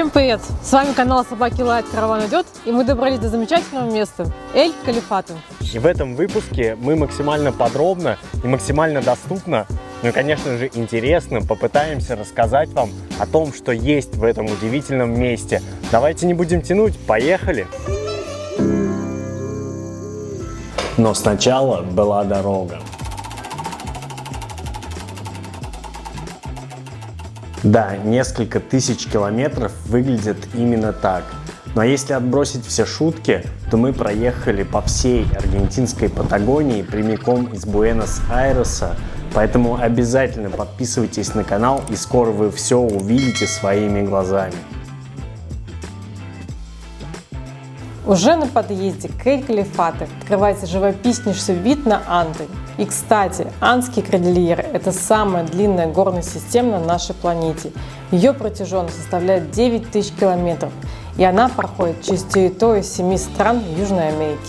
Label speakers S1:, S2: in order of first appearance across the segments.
S1: Всем привет! С вами канал Собаки Лайт, Караван идет, и мы добрались до замечательного места Эль-Калифаты.
S2: И в этом выпуске мы максимально подробно и максимально доступно, ну и, конечно же, интересно попытаемся рассказать вам о том, что есть в этом удивительном месте. Давайте не будем тянуть, поехали! Но сначала была дорога. Да, несколько тысяч километров выглядят именно так. Но если отбросить все шутки, то мы проехали по всей аргентинской Патагонии прямиком из Буэнос-Айреса. Поэтому обязательно подписывайтесь на канал, и скоро вы все увидите своими глазами.
S1: Уже на подъезде к Эль-Калифаты открывается живописнейший вид на Анды. И, кстати, Андские кордильеры – это самая длинная горная система на нашей планете. Ее протяженность составляет 9000 километров, и она проходит через территорию 7 стран Южной Америки.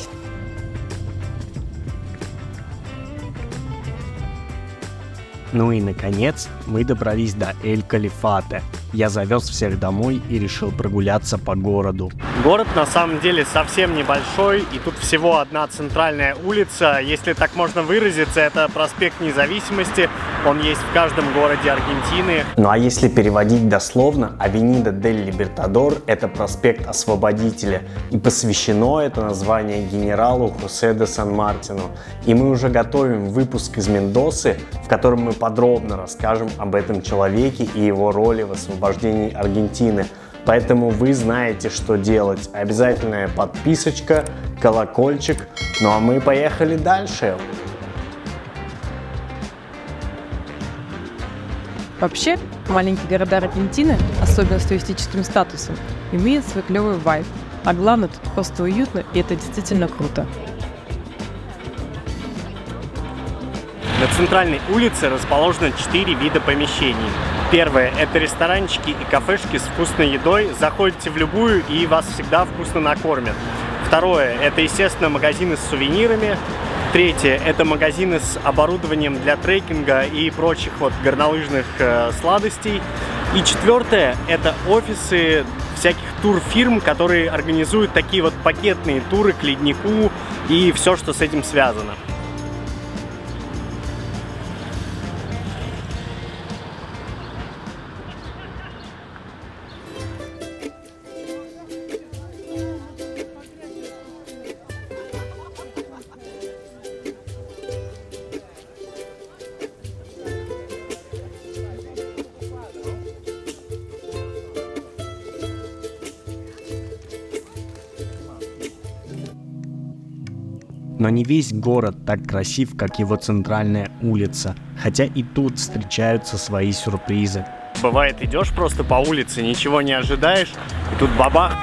S2: Ну и, наконец, мы добрались до Эль-Калифаты. Я завез всех домой и решил прогуляться по городу. Город на самом деле совсем небольшой, и тут всего одна центральная улица. Если так можно выразиться, это проспект Независимости. Он есть в каждом городе Аргентины. Ну а если переводить дословно, Авенида дель Либертадор – это проспект Освободителя. И посвящено это название генералу Хосе де Сан-Мартину. И мы уже готовим выпуск из Мендосы, в котором мы подробно расскажем об этом человеке и его роли в освобождении Аргентины. Поэтому вы знаете, что делать. Обязательная подписочка, колокольчик. Ну а мы поехали дальше.
S3: Вообще, маленькие города Аргентины, особенно с туристическим статусом, имеют свой клевый вайб. А главное, тут просто уютно, и это действительно круто.
S2: На центральной улице расположено 4 вида помещений. Первое – это ресторанчики и кафешки с вкусной едой. Заходите в любую, и вас всегда вкусно накормят. Второе – это, естественно, магазины с сувенирами. Третье – это магазины с оборудованием для трекинга и прочих горнолыжных сладостей. И четвертое – это офисы всяких турфирм, которые организуют такие пакетные туры к леднику и все, что с этим связано. Но не весь город так красив, как его центральная улица, хотя и тут встречаются свои сюрпризы. Бывает, идешь просто по улице, ничего не ожидаешь, и тут бабах!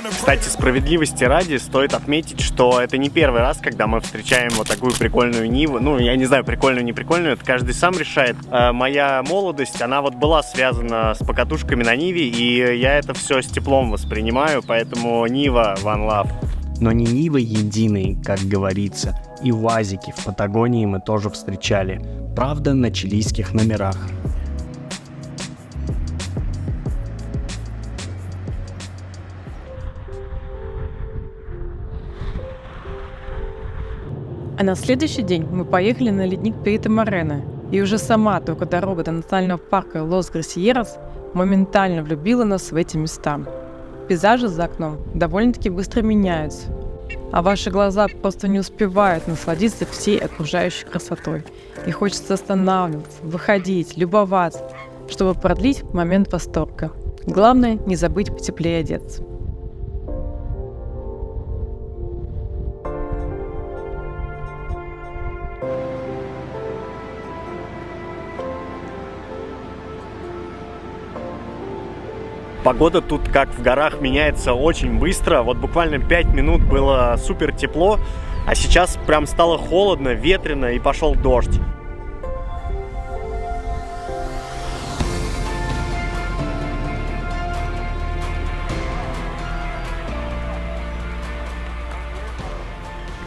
S2: Кстати, справедливости ради, стоит отметить, что это не первый раз, когда мы встречаем вот такую прикольную Ниву. Ну, я не знаю, прикольную, не прикольную, это каждый сам решает. Моя молодость, она была связана с покатушками на Ниве, и я это все с теплом воспринимаю, поэтому Нива one love. Но не Нива единой, как говорится, и УАЗики в Патагонии мы тоже встречали, правда, на чилийских номерах.
S3: А на следующий день мы поехали на ледник Перито-Морено, и уже сама только дорога до национального парка Лос-Грасьерос моментально влюбила нас в эти места. Пейзажи за окном довольно-таки быстро меняются, а ваши глаза просто не успевают насладиться всей окружающей красотой. И хочется останавливаться, выходить, любоваться, чтобы продлить момент восторга. Главное, не забыть потеплее одеться.
S2: Погода тут, как в горах, меняется очень быстро. Вот буквально 5 минут было супер тепло, а сейчас прям стало холодно, ветрено и пошел дождь.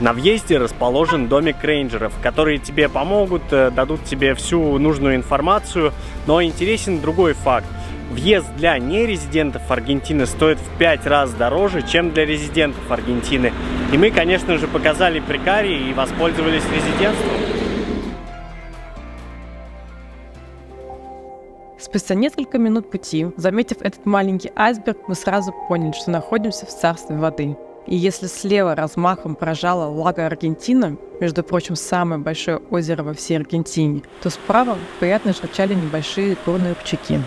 S2: На въезде расположен домик рейнджеров, которые тебе помогут, дадут тебе всю нужную информацию, но интересен другой факт. Въезд для нерезидентов Аргентины стоит в 5 раз дороже, чем для резидентов Аргентины. И мы, конечно же, показали прекарий и воспользовались резидентством.
S3: Спустя несколько минут пути, заметив этот маленький айсберг, мы сразу поняли, что находимся в царстве воды. И если слева размахом поражала Лаго Аргентина, между прочим, самое большое озеро во всей Аргентине, то справа приятно журчали небольшие горные ручейки.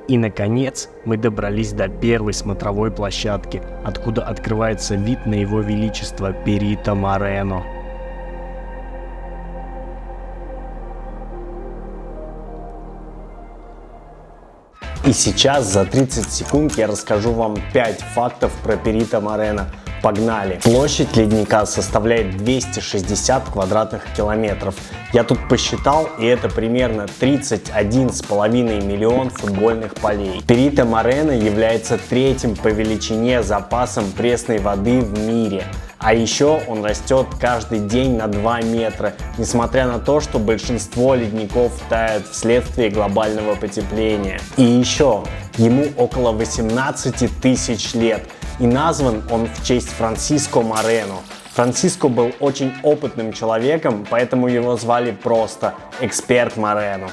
S2: И, наконец, мы добрались до первой смотровой площадки, откуда открывается вид на его величество Перито Морено. И сейчас за 30 секунд я расскажу вам 5 фактов про Перито Морено. Погнали! Площадь ледника составляет 260 квадратных километров. Я тут посчитал, и это примерно 31,5 миллион футбольных полей. Перито Морено является третьим по величине запасом пресной воды в мире. А еще он растет каждый день на 2 метра, несмотря на то, что большинство ледников тают вследствие глобального потепления. И еще, ему около 18 тысяч лет. И назван он в честь Франсиско Морено. Франсиско был очень опытным человеком, поэтому его звали просто Эксперт Морено.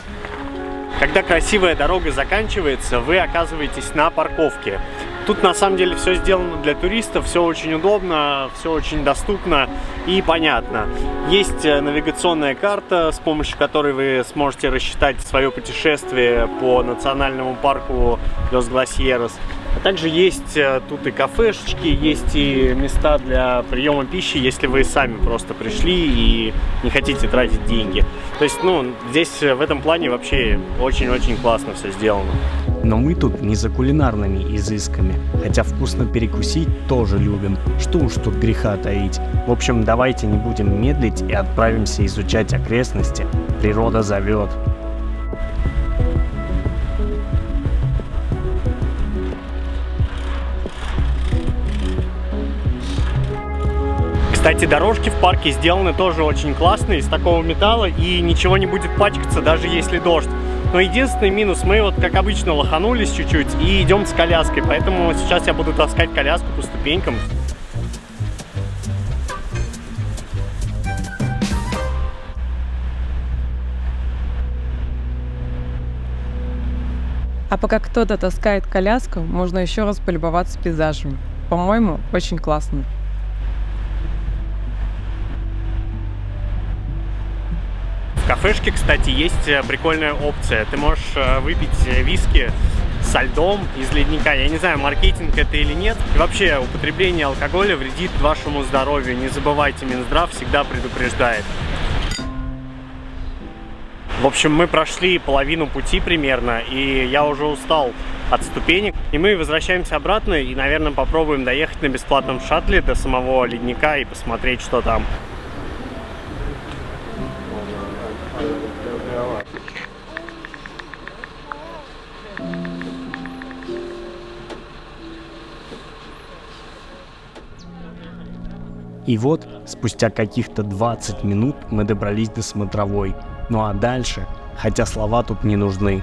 S2: Когда красивая дорога заканчивается, вы оказываетесь на парковке. Тут на самом деле все сделано для туристов, все очень удобно, все очень доступно и понятно. Есть навигационная карта, с помощью которой вы сможете рассчитать свое путешествие по национальному парку Лос Гласьерос. А также есть тут и кафешечки, есть и места для приема пищи, если вы сами просто пришли и не хотите тратить деньги. То есть, здесь в этом плане вообще очень-очень классно все сделано. Но мы тут не за кулинарными изысками, хотя вкусно перекусить тоже любим, что уж тут греха таить. В общем, давайте не будем медлить и отправимся изучать окрестности. Природа зовет. Кстати, дорожки в парке сделаны тоже очень классные, из такого металла, и ничего не будет пачкаться, даже если дождь. Но единственный минус, мы вот как обычно лоханулись чуть-чуть и идем с коляской, поэтому сейчас я буду таскать коляску по ступенькам.
S3: А пока кто-то таскает коляску, можно еще раз полюбоваться пейзажем. По-моему, очень классно.
S2: В кафешке, кстати, есть прикольная опция. Ты можешь выпить виски со льдом из ледника. Я не знаю, маркетинг это или нет. И вообще, употребление алкоголя вредит вашему здоровью. Не забывайте, Минздрав всегда предупреждает. В общем, мы прошли половину пути примерно, и я уже устал от ступенек. И мы возвращаемся обратно и, наверное, попробуем доехать на бесплатном шаттле до самого ледника и посмотреть, что там. И вот, спустя каких-то 20 минут мы добрались до смотровой. Ну а дальше, хотя слова тут не нужны.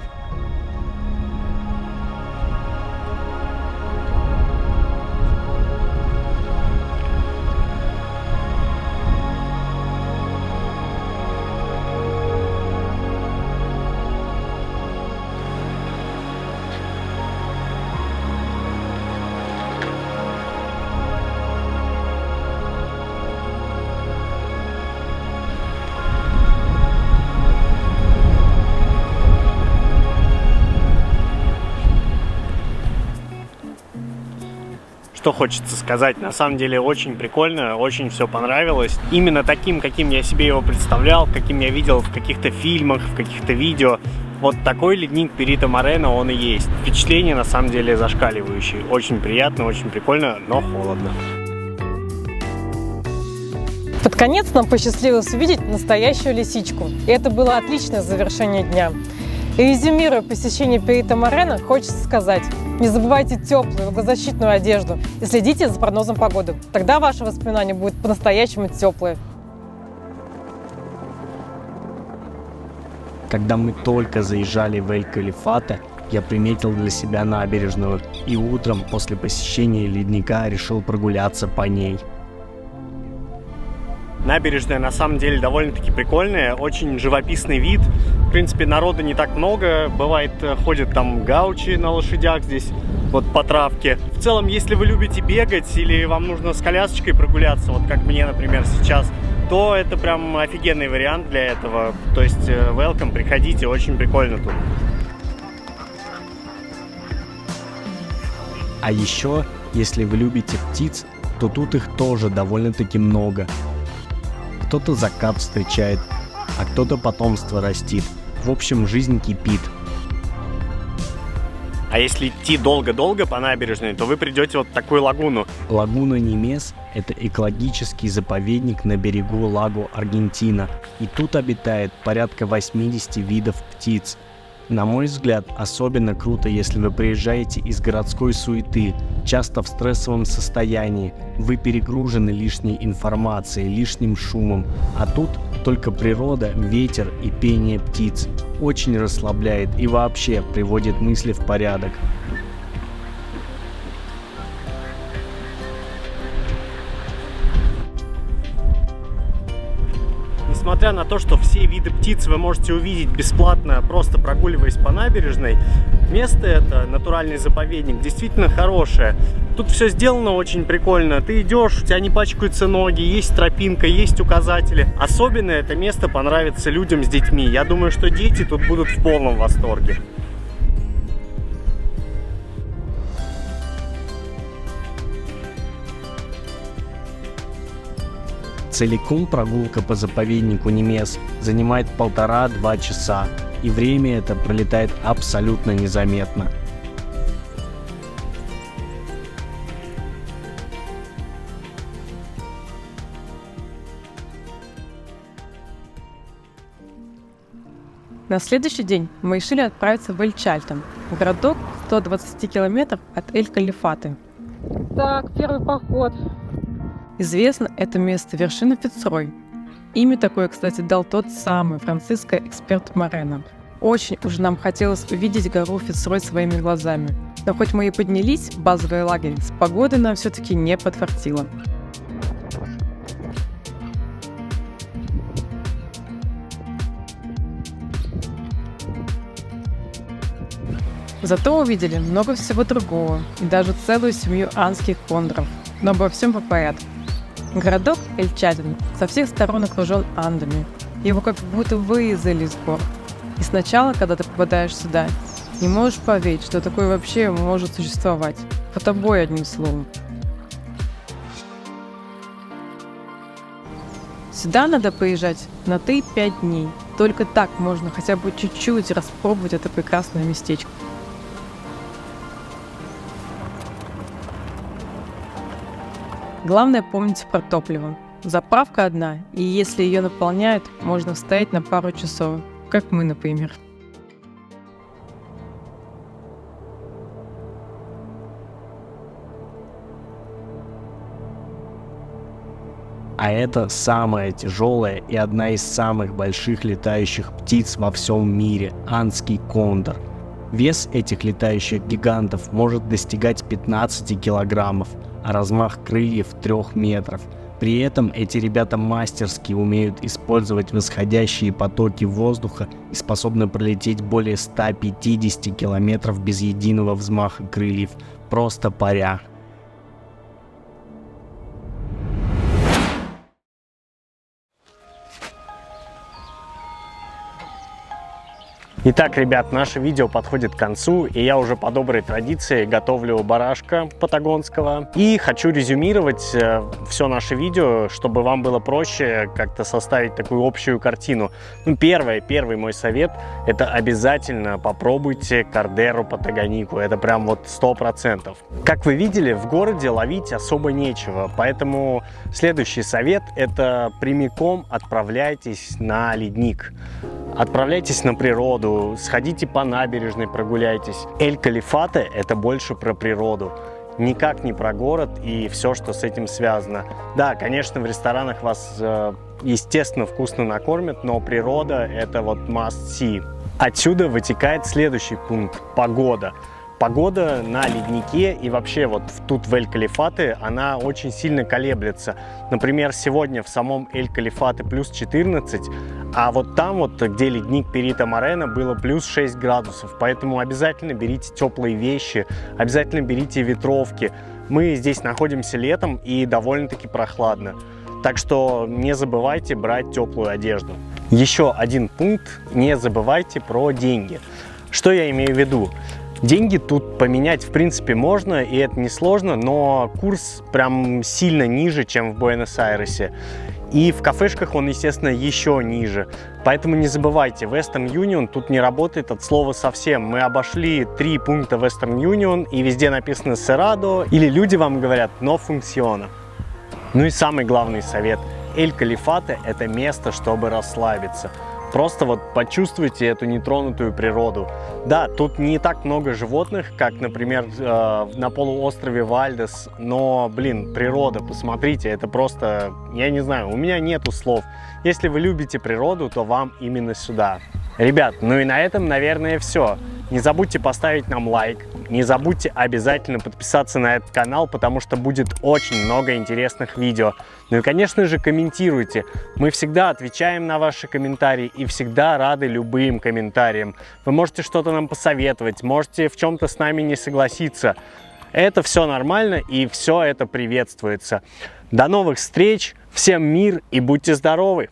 S2: Что хочется сказать, на самом деле очень прикольно, очень все понравилось. Именно таким, каким я себе его представлял, каким я видел в каких-то фильмах, в каких-то видео. Вот такой ледник Перито Морено он и есть. Впечатление на самом деле зашкаливающее. Очень приятно, очень прикольно, но холодно.
S1: Под конец нам посчастливилось увидеть настоящую лисичку. И это было отличное завершение дня. И резюмируя посещение Перита Морено, хочется сказать: не забывайте теплую влагозащитную одежду и следите за прогнозом погоды. Тогда ваши воспоминания будут по-настоящему теплые.
S2: Когда мы только заезжали в Эль-Калифате, я приметил для себя набережную и утром после посещения ледника решил прогуляться по ней. Набережная на самом деле довольно-таки прикольная, очень живописный вид. В принципе, народа не так много, бывает, ходят там гаучи на лошадях здесь, вот по травке. В целом, если вы любите бегать или вам нужно с колясочкой прогуляться, вот как мне, например, сейчас, то это прям офигенный вариант для этого. То есть, welcome, приходите, очень прикольно тут. А еще, если вы любите птиц, то тут их тоже довольно-таки много. Кто-то закат встречает, а кто-то потомство растит. В общем, жизнь кипит. А если идти долго-долго по набережной, то вы придете вот в такую лагуну. Лагуна Немес – это экологический заповедник на берегу лагу Аргентина. И тут обитает порядка 80 видов птиц. На мой взгляд, особенно круто, если вы приезжаете из городской суеты, часто в стрессовом состоянии, вы перегружены лишней информацией, лишним шумом, а тут только природа, ветер и пение птиц. Очень расслабляет и вообще приводит мысли в порядок. Несмотря на то, что все виды птиц вы можете увидеть бесплатно, просто прогуливаясь по набережной, место это, натуральный заповедник, действительно хорошее. Тут все сделано очень прикольно. Ты идешь, у тебя не пачкаются ноги, есть тропинка, есть указатели. Особенно это место понравится людям с детьми. Я думаю, что дети тут будут в полном восторге. Целиком прогулка по заповеднику Немес занимает 1,5-2 часа, и время это пролетает абсолютно незаметно.
S3: На следующий день мы решили отправиться в Эль-Чальтен, городок 120 километров от Эль-Калифаты.
S1: Так, первый поход.
S3: Известно это место вершина Фицрой. Имя такое, кстати, дал тот самый Франциско-эксперт Морено. Очень уж нам хотелось увидеть гору Фицрой своими глазами. Но хоть мы и поднялись в базовый лагерь, с погодой нам все-таки не подфартило. Зато увидели много всего другого, и даже целую семью анских кондоров. Но обо всем по порядку. Городок Эль-Чальтен со всех сторон окружен Андами. Его как будто вырезали из гор. И сначала, когда ты попадаешь сюда, не можешь поверить, что такое вообще может существовать. Фотобой, одним словом. Сюда надо приезжать на 3-5 дней. Только так можно хотя бы чуть-чуть распробовать это прекрасное местечко. Главное помнить про топливо. Заправка одна, и если ее наполняют, можно встоять на пару часов, как мы, например.
S2: А это самая тяжелая и одна из самых больших летающих птиц во всем мире – анский кондор. Вес этих летающих гигантов может достигать 15 килограммов, а размах крыльев 3 метров. При этом эти ребята мастерски умеют использовать восходящие потоки воздуха и способны пролететь более 150 километров без единого взмаха крыльев, просто паря. Итак, ребят, наше видео подходит к концу, и я уже по доброй традиции готовлю барашка патагонского. И хочу резюмировать все наше видео, чтобы вам было проще как-то составить такую общую картину. Ну, первый мой совет – это обязательно попробуйте кордеру патагонику. Это прям вот 100%. Как вы видели, в городе ловить особо нечего, поэтому следующий совет – это прямиком отправляйтесь на ледник. Отправляйтесь на природу, сходите по набережной, прогуляйтесь. Эль-Калифате – это больше про природу, никак не про город и все, что с этим связано. Да, конечно, в ресторанах вас, естественно, вкусно накормят, но природа – это вот must see. Отсюда вытекает следующий пункт – погода. Погода на леднике и вообще вот тут в Эль-Калифате, она очень сильно колеблется. Например, сегодня в самом Эль-Калифате плюс 14, а вот там вот, где ледник Перито-Морено, было плюс 6 градусов. Поэтому обязательно берите теплые вещи, обязательно берите ветровки. Мы здесь находимся летом и довольно-таки прохладно. Так что не забывайте брать теплую одежду. Еще один пункт, не забывайте про деньги. Что я имею в виду? Деньги тут поменять, в принципе, можно, и это несложно, но курс прям сильно ниже, чем в Буэнос-Айресе. И в кафешках он, естественно, еще ниже. Поэтому не забывайте, Western Union тут не работает от слова совсем. Мы обошли 3 пункта Western Union, и везде написано Cerrado, или люди вам говорят «no funciona». Ну и самый главный совет. Эль-Калифате – это место, чтобы расслабиться. Просто вот почувствуйте эту нетронутую природу. Да, тут не так много животных, как, например, на полуострове Вальдес, но, блин, природа, посмотрите, это просто, я не знаю, у меня нету слов. Если вы любите природу, то вам именно сюда. Ребят, ну и на этом, наверное, все. Не забудьте поставить нам лайк, не забудьте обязательно подписаться на этот канал, потому что будет очень много интересных видео. Ну и, конечно же, комментируйте. Мы всегда отвечаем на ваши комментарии и всегда рады любым комментариям. Вы можете что-то нам посоветовать, можете в чем-то с нами не согласиться. Это все нормально и все это приветствуется. До новых встреч, всем мир и будьте здоровы!